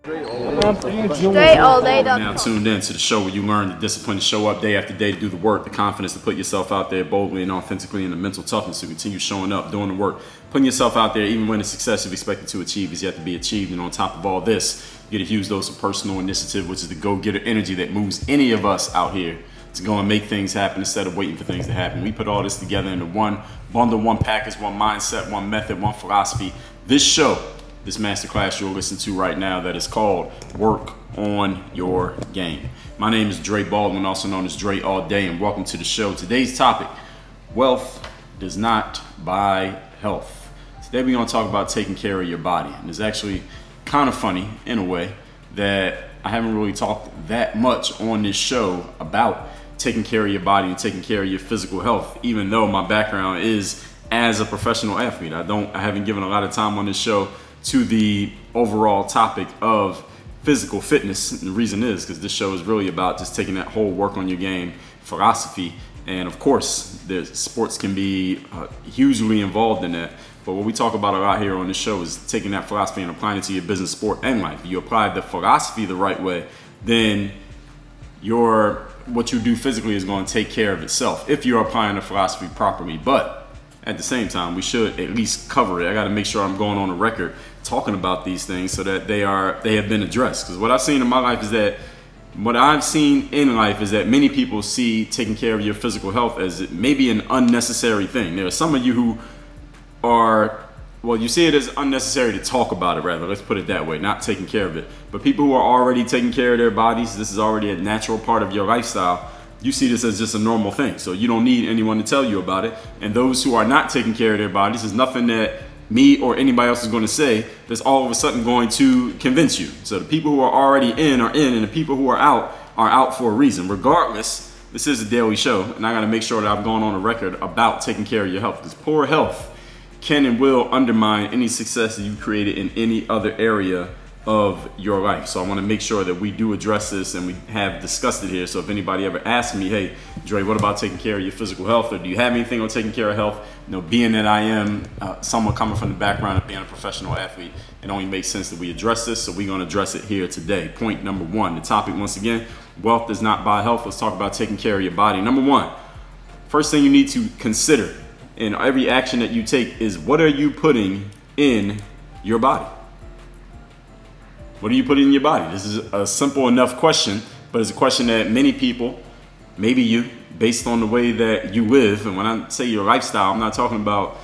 Straight all day. Now tuned in to the show where you learn the discipline to show up day after day to do the work, the confidence to put yourself out there boldly and authentically, and the mental toughness to continue showing up, doing the work, putting yourself out there even when the success you've expected to achieve is yet to be achieved. And on top of all this, you get a huge dose of personal initiative, which is the go-getter energy that moves any of us out here to go and make things happen instead of waiting for things to happen. We put all this together into one bundle, one package, one mindset, one method, one philosophy. This show, this masterclass you'll listen to right now, that is called Work on Your Game. My name is Dre Baldwin, also known as Dre All Day, and welcome to the show. Today's topic: wealth does not buy health. Today we're going to talk about taking care of your body. And it's actually kind of funny in a way that I haven't really talked that much on this show about taking care of your body and taking care of your physical health, even though my background is as a professional athlete. I haven't given a lot of time on this show to the overall topic of physical fitness. And the reason is because this show is really about just taking that whole work on your game philosophy. And of course, the sports can be hugely involved in that. But what we talk about a lot here on this show is taking that philosophy and applying it to your business, sport, and life. If you apply the philosophy the right way, then what you do physically is going to take care of itself if you're applying the philosophy properly. But at the same time, we should at least cover it. I got to make sure I'm going on the record talking about these things so that they have been addressed. Because what I've seen in my life is that many people see taking care of your physical health as maybe an unnecessary thing. There are some of you who you see it as unnecessary to talk about it, rather. Let's put it that way, not taking care of it. But people who are already taking care of their bodies, this is already a natural part of your lifestyle. You see this as just a normal thing, so you don't need anyone to tell you about it. And those who are not taking care of their bodies, there's nothing that me or anybody else is going to say that's all of a sudden going to convince you. So the people who are already in are in, and the people who are out for a reason. Regardless, this is a daily show, and I got to make sure that I've gone on the record about taking care of your health, because poor health can and will undermine any success that you've created in any other area of your life. So I want to make sure that we do address this and we have discussed it here. So if anybody ever asks me, hey, Dre, what about taking care of your physical health? Or do you have anything on taking care of health? Being that I am someone coming from the background of being a professional athlete, it only makes sense that we address this. So we're going to address it here today. Point number one, the topic once again, wealth does not buy health. Let's talk about taking care of your body. Number one, first thing you need to consider in every action that you take is, what are you putting in your body? What do you put in your body? This is a simple enough question, but it's a question that many people, maybe you, based on the way that you live, and when I say your lifestyle, I'm not talking about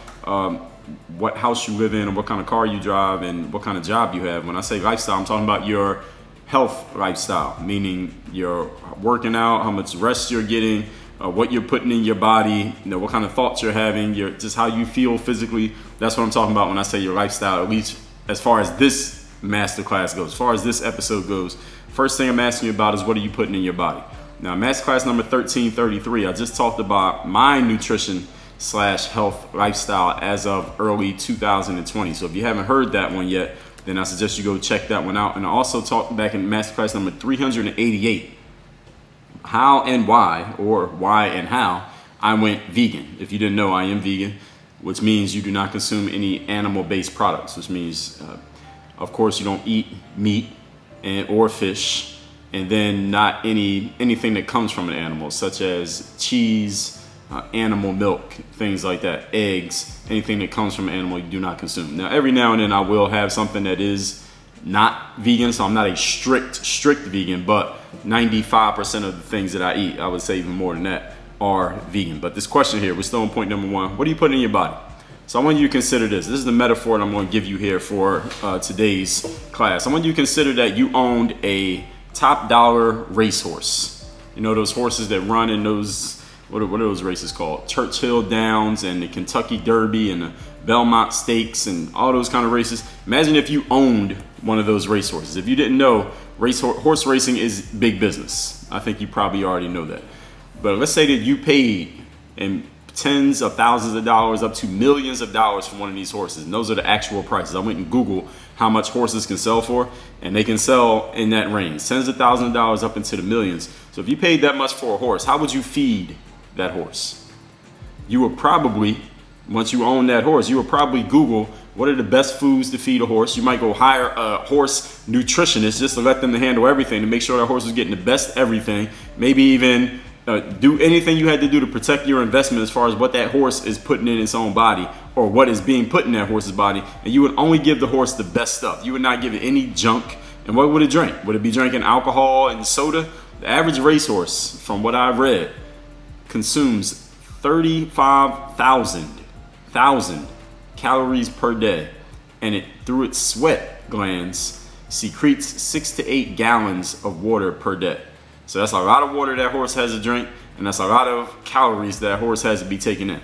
what house you live in or what kind of car you drive and what kind of job you have. When I say lifestyle, I'm talking about your health lifestyle, meaning you're working out, how much rest you're getting, what you're putting in your body, what kind of thoughts you're having, just how you feel physically. That's what I'm talking about when I say your lifestyle, at least as far as this masterclass goes, as far as this episode goes. First thing I'm asking you about is, what are you putting in your body? Now, masterclass number 1333, I just talked about my nutrition / health lifestyle as of early 2020. So if you haven't heard that one yet, then I suggest you go check that one out. And I also talked back in masterclass number 388, how and why, or why and how I went vegan. If you didn't know, I am vegan, which means you do not consume any animal-based products, which means of course, you don't eat meat or fish, and then not anything that comes from an animal, such as cheese, animal milk, things like that, eggs, anything that comes from an animal you do not consume. Now, every now and then I will have something that is not vegan, so I'm not a strict vegan, but 95% of the things that I eat, I would say even more than that, are vegan. But this question here, we're still on point number one. What do you put in your body? So I want you to consider this. This is the metaphor that I'm going to give you here for today's class. I want you to consider that you owned a top dollar racehorse. You know those horses that run in those, what are those races called? Churchill Downs and the Kentucky Derby and the Belmont Stakes and all those kind of races. Imagine if you owned one of those racehorses. If you didn't know, horse racing is big business. I think you probably already know that. But let's say that you paid and tens of thousands of dollars up to millions of dollars for one of these horses, and those are the actual prices. I went and Googled how much horses can sell for, and they can sell in that range, tens of thousands of dollars up into the millions. So if you paid that much for a horse, how would you feed that horse? You would probably once you own that horse, you will probably Google what are the best foods to feed a horse. You might go hire a horse nutritionist just to let them to handle everything, to make sure that horse is getting the best everything. Maybe even do anything you had to do to protect your investment as far as what that horse is putting in its own body or what is being put in that horse's body. And you would only give the horse the best stuff. You would not give it any junk. And what would it drink? Would it be drinking alcohol and soda? The average racehorse, from what I've read, consumes 35,000 calories per day, and it through its sweat glands secretes 6 to 8 gallons of water per day. So that's a lot of water that horse has to drink, and that's a lot of calories that horse has to be taken in.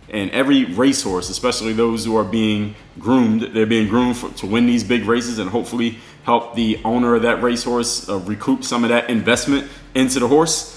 And every racehorse, especially those who are being groomed, they're being groomed to win these big races and hopefully help the owner of that racehorse recoup some of that investment into the horse.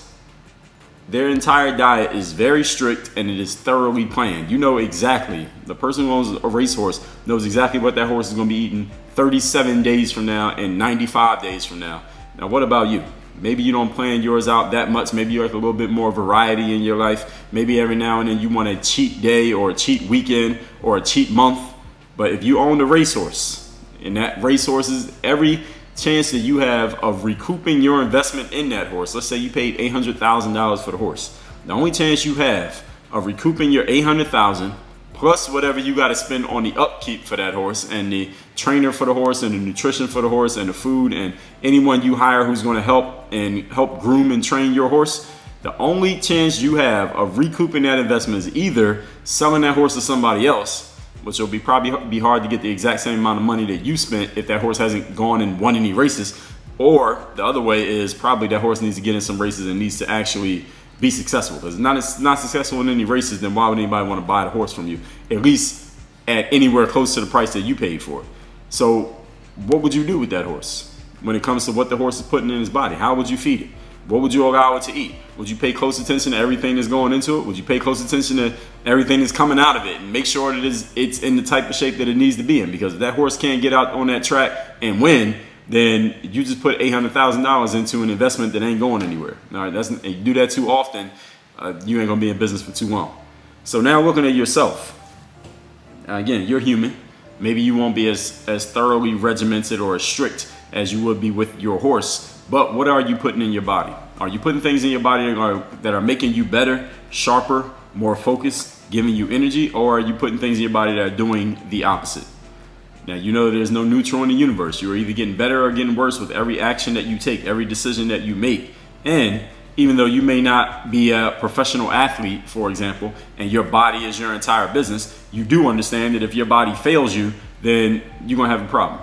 Their entire diet is very strict and it is thoroughly planned. You know exactly, the person who owns a racehorse knows exactly what that horse is going to be eating 37 days from now and 95 days from now. Now, what about you? Maybe you don't plan yours out that much. Maybe you like a little bit more variety in your life. Maybe every now and then you want a cheat day or a cheat weekend or a cheat month. But if you own a racehorse, and that racehorse is every chance that you have of recouping your investment in that horse. Let's say you paid $800,000 for the horse. The only chance you have of recouping your $800,000 plus whatever you got to spend on the upkeep for that horse and the trainer for the horse and the nutrition for the horse and the food and anyone you hire who's going to help groom and train your horse. The only chance you have of recouping that investment is either selling that horse to somebody else, which will probably be hard to get the exact same amount of money that you spent if that horse hasn't gone and won any races. Or the other way is probably that horse needs to get in some races and needs to actually be successful. Because it's not successful in any races, then why would anybody want to buy the horse from you? At least at anywhere close to the price that you paid for it. So what would you do with that horse when it comes to what the horse is putting in his body? How would you feed it? What would you allow it to eat? Would you pay close attention to everything that's going into it? Would you pay close attention to everything that's coming out of it and make sure that it's in the type of shape that it needs to be in? Because if that horse can't get out on that track and win, then you just put $800,000 into an investment that ain't going anywhere. All right, you do that too often, you ain't gonna be in business for too long. So now looking at yourself, again, you're human. Maybe you won't be as thoroughly regimented or as strict as you would be with your horse. But what are you putting in your body? Are you putting things in your body that are making you better, sharper, more focused, giving you energy? Or are you putting things in your body that are doing the opposite? Now, you know there's no neutral in the universe. You're either getting better or getting worse with every action that you take, every decision that you make. And even though you may not be a professional athlete, for example, and your body is your entire business, you do understand that if your body fails you, then you're going to have a problem.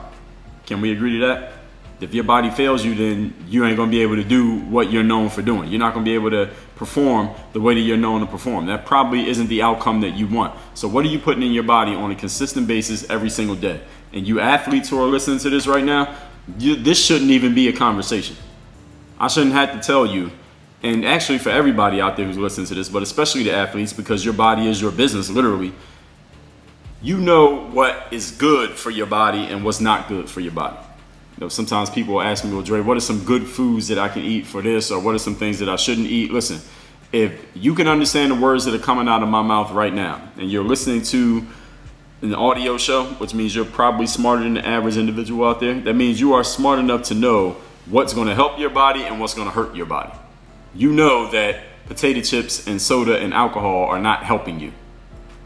Can we agree to that? If your body fails you, then you ain't going to be able to do what you're known for doing. You're not going to be able to perform the way that you're known to perform. That probably isn't the outcome that you want. So what are you putting in your body on a consistent basis every single day? And you athletes who are listening to this right now, this shouldn't even be a conversation. I shouldn't have to tell you, and actually for everybody out there who's listening to this, but especially the athletes, because your body is your business, literally. You know what is good for your body and what's not good for your body. You know, sometimes people ask me, well, Dre, what are some good foods that I can eat for this? Or what are some things that I shouldn't eat? Listen, if you can understand the words that are coming out of my mouth right now, and you're listening to an audio show, which means you're probably smarter than the average individual out there, that means you are smart enough to know what's going to help your body and what's going to hurt your body. You know that potato chips and soda and alcohol are not helping you.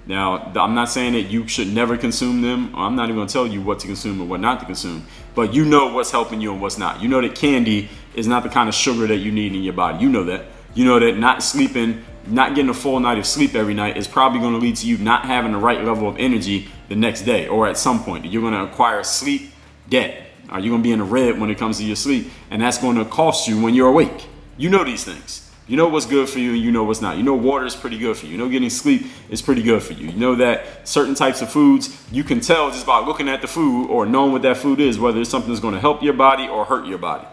Now, I'm not saying that you should never consume them. I'm not even going to tell you what to consume and what not to consume. But you know what's helping you and what's not. You know that candy is not the kind of sugar that you need in your body. You know that. You know that not sleeping, not getting a full night of sleep every night is probably going to lead to you not having the right level of energy the next day or at some point. You're going to acquire sleep debt. Are you going to be in the red when it comes to your sleep? And that's going to cost you when you're awake. You know these things. You know what's good for you and you know what's not. You know water is pretty good for you. You know getting sleep is pretty good for you. You know that certain types of foods, you can tell just by looking at the food or knowing what that food is, whether it's something that's going to help your body or hurt your body.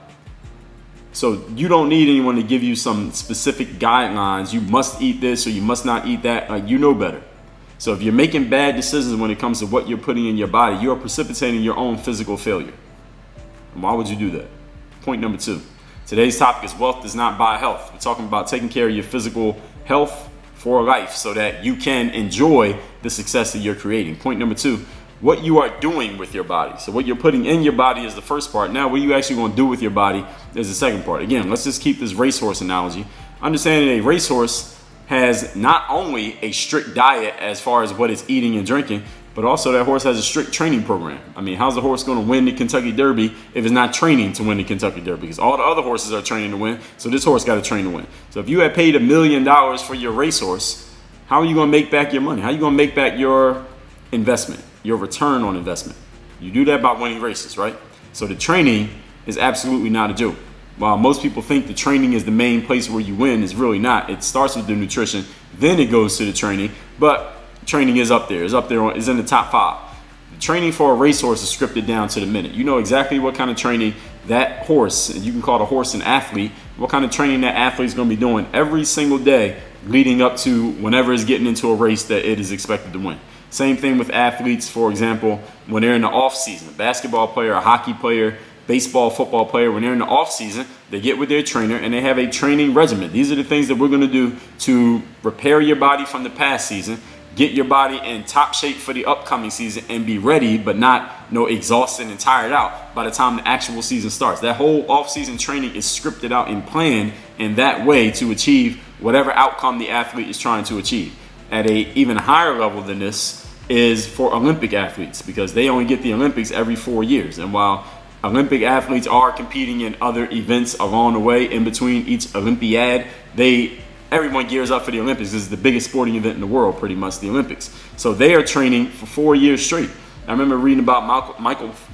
So you don't need anyone to give you some specific guidelines. You must eat this or you must not eat that. Like, you know better. So if you're making bad decisions when it comes to what you're putting in your body, you are precipitating your own physical failure. And why would you do that? Point number 2. Today's topic is wealth does not buy health. We're talking about taking care of your physical health for life so that you can enjoy the success that you're creating. Point number 2, what you are doing with your body. So what you're putting in your body is the first part. Now what you actually going to do with your body is the second part. Again, let's just keep this racehorse analogy. Understanding a racehorse has not only a strict diet as far as what it's eating and drinking, but also that horse has a strict training program. I mean, how's the horse going to win the Kentucky Derby if it's not training to win the Kentucky Derby? Because all the other horses are training to win, so this horse got to train to win. So if you had paid $1 million for your racehorse, how are you going to make back your money? How are you going to make back your investment, your return on investment? You do that by winning races, right? So the training is absolutely not a joke. While most people think the training is the main place where you win, it's really not. It starts with the nutrition, then it goes to the training, but training is up there. It's in the top 5. The training for a racehorse is scripted down to the minute. You know exactly what kind of training that horse, and you can call the horse an athlete, what kind of training that athlete is going to be doing every single day leading up to whenever it's getting into a race that it is expected to win. Same thing with athletes, for example, when they're in the off season. A basketball player, a hockey player, baseball, football player, when they're in the off season, they get with their trainer and they have a training regimen. These are the things that we're going to do to repair your body from the past season, get your body in top shape for the upcoming season, and be ready but not exhausted and tired out by the time the actual season starts. That whole off-season training is scripted out and planned in that way to achieve whatever outcome the athlete is trying to achieve. At a even higher level than this is for Olympic athletes, because they only get the Olympics every 4 years. And while Olympic athletes are competing in other events along the way in between each Olympiad, everyone gears up for the Olympics. This is the biggest sporting event in the world, pretty much, the Olympics. So they are training for 4 years straight. I remember reading about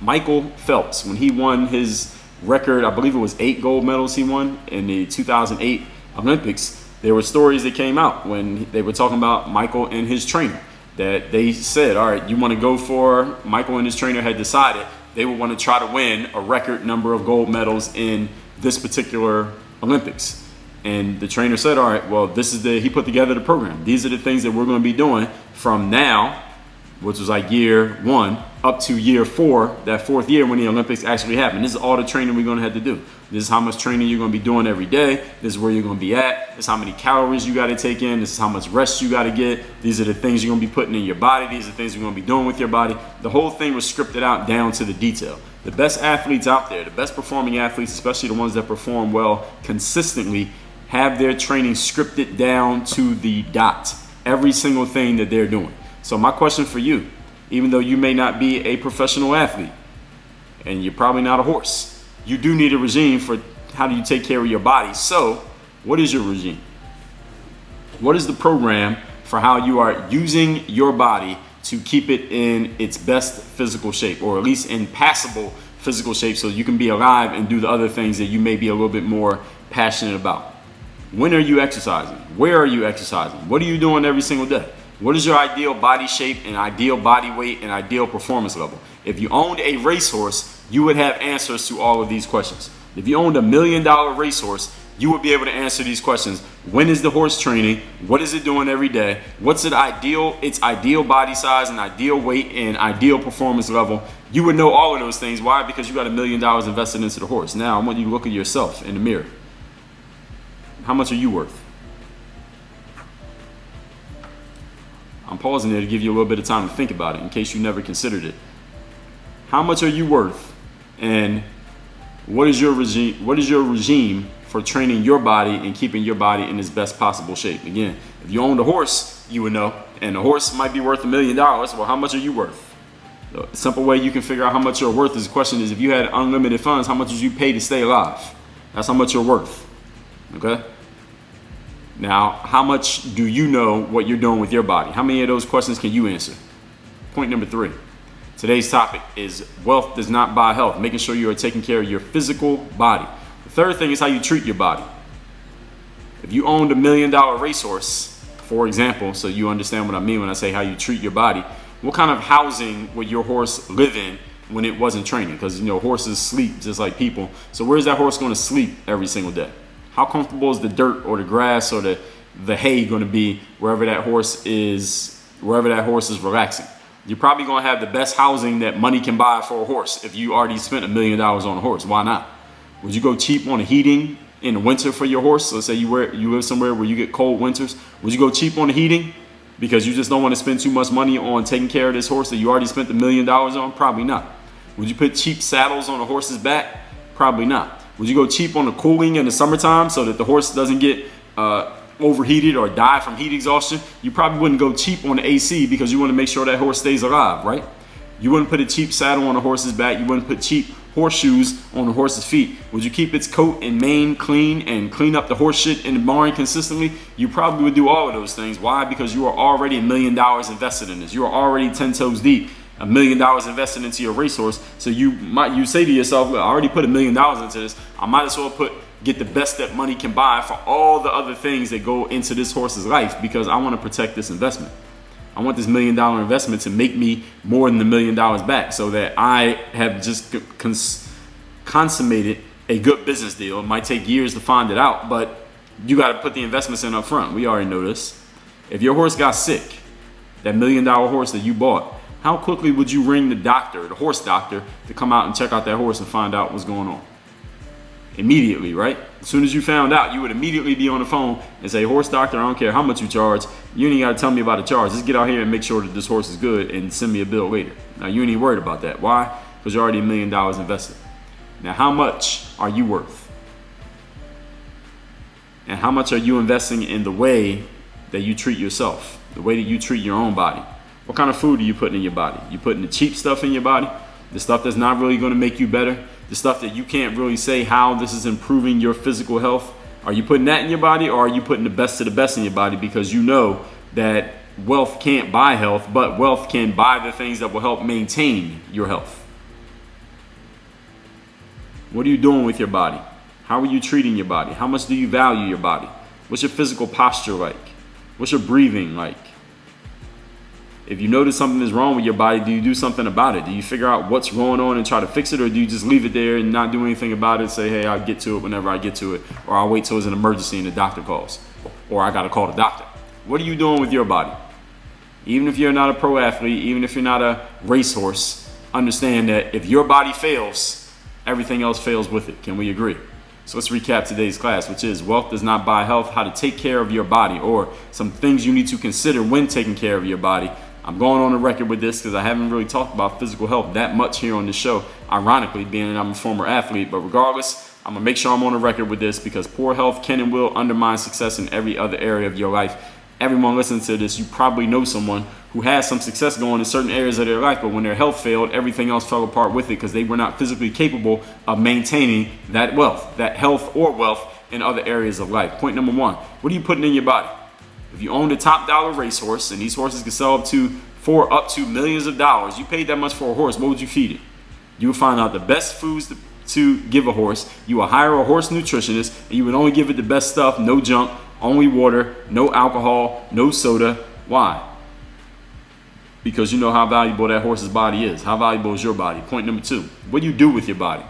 Michael Phelps when he won his record. I believe it was 8 gold medals he won in the 2008 Olympics. There were stories that came out when they were talking about Michael and his trainer, that they said, all right, you want to go for, Michael and his trainer had decided they would want to try to win a record number of gold medals in this particular Olympics. And the trainer said, all right, well, he put together the program. These are the things that we're going to be doing from now, which was like year 1, up to year 4, that 4th year when the Olympics actually happen. This is all the training we're going to have to do. This is how much training you're going to be doing every day. This is where you're going to be at. This is how many calories you got to take in. This is how much rest you got to get. These are the things you're going to be putting in your body. These are the things you're going to be doing with your body. The whole thing was scripted out down to the detail. The best athletes out there, the best performing athletes, especially the ones that perform well consistently, have their training scripted down to the dot. Every single thing that they're doing. So my question for you, even though you may not be a professional athlete and you're probably not a horse, you do need a regime for how do you take care of your body. So what is your regime? What is the program for how you are using your body to keep it in its best physical shape, or at least in passable physical shape, so you can be alive and do the other things that you may be a little bit more passionate about? When are you exercising? Where are you exercising? What are you doing every single day? What is your ideal body shape and ideal body weight and ideal performance level? If you owned a racehorse, you would have answers to all of these questions. If you owned $1 million racehorse, you would be able to answer these questions. When is the horse training? What is it doing every day? What's its ideal body size and ideal weight and ideal performance level? You would know all of those things. Why? Because you got $1 million invested into the horse. Now I want you to look at yourself in the mirror. How much are you worth? I'm pausing there to give you a little bit of time to think about it in case you never considered it. How much are you worth? And what is your regime for training your body and keeping your body in its best possible shape? Again, if you owned a horse, you would know, and the horse might be worth $1 million. Well, how much are you worth? The simple way you can figure out how much you're worth is the question is, if you had unlimited funds, how much would you pay to stay alive? That's how much you're worth. Okay? Now, how much do you know what you're doing with your body? How many of those questions can you answer? Point number 3. Today's topic is wealth does not buy health, making sure you are taking care of your physical body. The third thing is how you treat your body. If you owned $1 million racehorse, for example, so you understand what I mean when I say how you treat your body, what kind of housing would your horse live in when it wasn't training? Because, horses sleep just like people. So where's that horse going to sleep every single day? How comfortable is the dirt or the grass or the hay going to be wherever that horse is relaxing? You're probably going to have the best housing that money can buy for a horse if you already spent $1 million on a horse. Why not? Would you go cheap on the heating in the winter for your horse? Let's say you live somewhere where you get cold winters. Would you go cheap on the heating because you just don't want to spend too much money on taking care of this horse that you already spent $1 million on? Probably not. Would you put cheap saddles on a horse's back? Probably not. Would you go cheap on the cooling in the summertime so that the horse doesn't get overheated or die from heat exhaustion? You probably wouldn't go cheap on the AC because you want to make sure that horse stays alive, right? You wouldn't put a cheap saddle on a horse's back. You wouldn't put cheap horseshoes on the horse's feet. Would you keep its coat and mane clean and clean up the horse shit in the barn consistently? You probably would do all of those things. Why? Because you are already $1 million invested in this. You are already 10 toes deep, $1 million invested into your racehorse. So you say to yourself, look, I already put $1 million into this. I might as well get the best that money can buy for all the other things that go into this horse's life, because I want to protect this investment. I want this $1 million investment to make me more than $1 million back, so that I have just consummated a good business deal. It might take years to find it out, but you got to put the investments in up front. We already know this. If your horse got sick, that $1 million horse that you bought, how quickly would you ring the doctor, the horse doctor, to come out and check out that horse and find out what's going on? Immediately, right? As soon as you found out, you would immediately be on the phone and say, horse doctor, I don't care how much you charge. You ain't got to tell me about the charge. Just get out here and make sure that this horse is good and send me a bill later. Now, you ain't even worried about that. Why? Because you're already $1 million invested. Now, how much are you worth? And how much are you investing in the way that you treat yourself, the way that you treat your own body? What kind of food are you putting in your body? You putting the cheap stuff in your body? The stuff that's not really going to make you better? The stuff that you can't really say how this is improving your physical health? Are you putting that in your body, or are you putting the best of the best in your body because you know that wealth can't buy health, but wealth can buy the things that will help maintain your health? What are you doing with your body? How are you treating your body? How much do you value your body? What's your physical posture like? What's your breathing like? If you notice something is wrong with your body, do you do something about it? Do you figure out what's going on and try to fix it, or do you just leave it there and not do anything about it? Say, hey, I'll get to it whenever I get to it, or I'll wait till it's an emergency and the doctor calls, or I got to call the doctor. What are you doing with your body? Even if you're not a pro athlete, even if you're not a racehorse, understand that if your body fails, everything else fails with it. Can we agree? So let's recap today's class, which is wealth does not buy health, how to take care of your body, or some things you need to consider when taking care of your body. I'm going on the record with this because I haven't really talked about physical health that much here on this show, ironically, being that I'm a former athlete. But regardless, I'm going to make sure I'm on the record with this, because poor health can and will undermine success in every other area of your life. Everyone listening to this, you probably know someone who has some success going in certain areas of their life, but when their health failed, everything else fell apart with it because they were not physically capable of maintaining that wealth, that health or wealth in other areas of life. Point number one, what are you putting in your body? If you owned a top dollar racehorse, and these horses can sell for up to millions of dollars, you paid that much for a horse, what would you feed it? You would find out the best foods to give a horse. You would hire a horse nutritionist, and you would only give it the best stuff, no junk, only water, no alcohol, no soda. Why? Because you know how valuable that horse's body is. How valuable is your body? Point number two, what do you do with your body?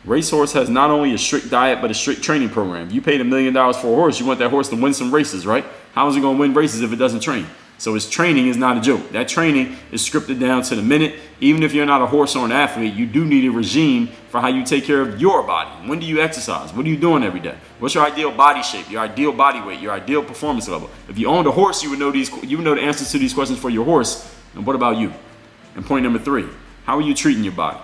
Racehorse has not only a strict diet, but a strict training program. You paid $1 million for a horse, you want that horse to win some races, right? How is it going to win races if it doesn't train? So its training is not a joke. That training is scripted down to the minute. Even if you're not a horse or an athlete, you do need a regime for how you take care of your body. When do you exercise? What are you doing every day? What's your ideal body shape, your ideal body weight, your ideal performance level? If you owned a horse, you would know the answers to these questions for your horse. And what about you? And point number three, how are you treating your body?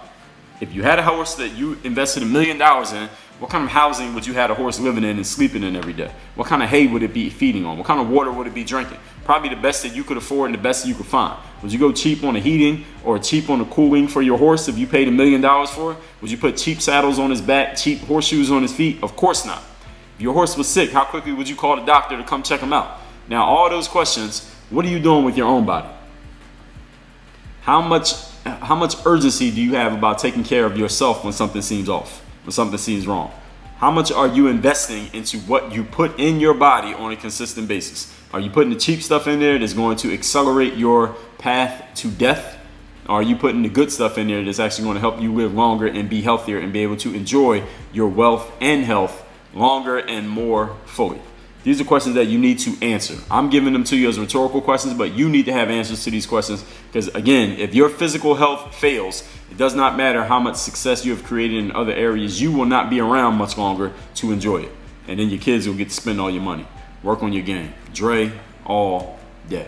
If you had a horse that you invested $1 million in, what kind of housing would you have a horse living in and sleeping in every day? What kind of hay would it be feeding on? What kind of water would it be drinking? Probably the best that you could afford and the best that you could find. Would you go cheap on the heating or cheap on the cooling for your horse if you paid $1 million for it? Would you put cheap saddles on his back, cheap horseshoes on his feet? Of course not. If your horse was sick, how quickly would you call the doctor to come check him out? Now, all those questions, what are you doing with your own body? How much urgency do you have about taking care of yourself when something seems off, when something seems wrong? How much are you investing into what you put in your body on a consistent basis? Are you putting the cheap stuff in there that's going to accelerate your path to death? Or are you putting the good stuff in there that's actually going to help you live longer and be healthier and be able to enjoy your wealth and health longer and more fully? These are questions that you need to answer. I'm giving them to you as rhetorical questions, but you need to have answers to these questions because, again, if your physical health fails, it does not matter how much success you have created in other areas. You will not be around much longer to enjoy it. And then your kids will get to spend all your money. Work on your game. Dre all day.